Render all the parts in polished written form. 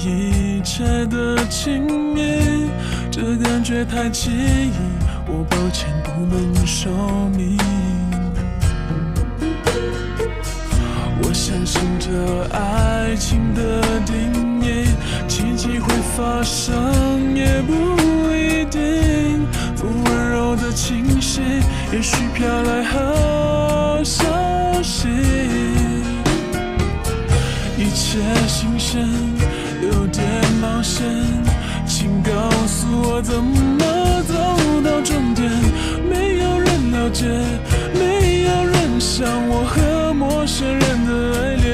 一切的亲密，这感觉太奇异，我抱歉不能说明。我相信这爱情的定义，奇迹会发生也不一定，不温柔的清晰，也许飘来好消息。一切新鲜，有点冒险，请告诉我怎么走到终点。没有人了解，没有人像我和陌生人的爱恋。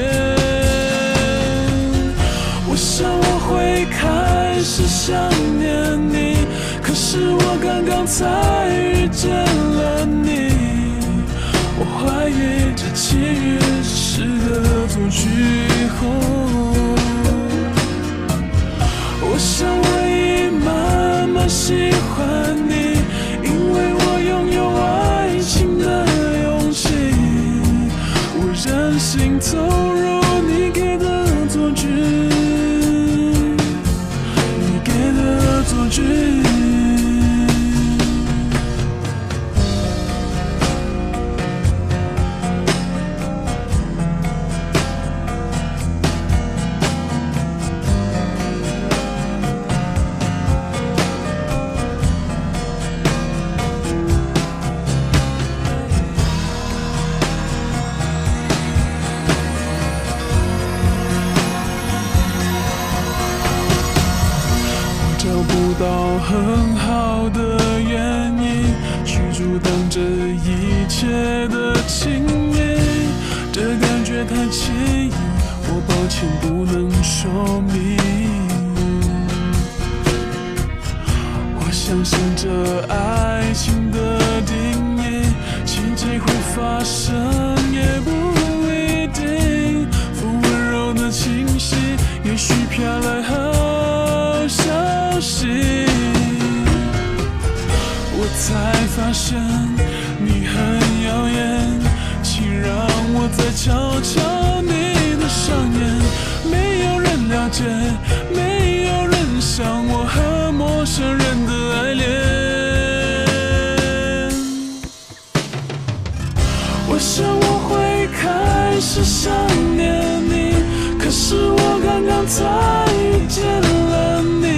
我想我会开始想念你，可是我刚刚才遇见了你。我怀疑这奇遇只是个恶作剧。我想我已慢慢喜欢你，因为我拥有爱情的勇气。我任性投入你给的恶作剧，你给的恶作剧。找不到很好的原因去阻挡这一切的情谊，这感觉太奇异，我抱歉不能说明。我相信这爱情的定义，奇迹会发生也不一定，风温柔的清晰，也许飘来好消息。我才发现你很耀眼，请让我再瞧瞧你的双眼。没有人了解，没有人像我和陌生人的爱恋。我想我会开始想念你，可是我刚刚才遇见了你。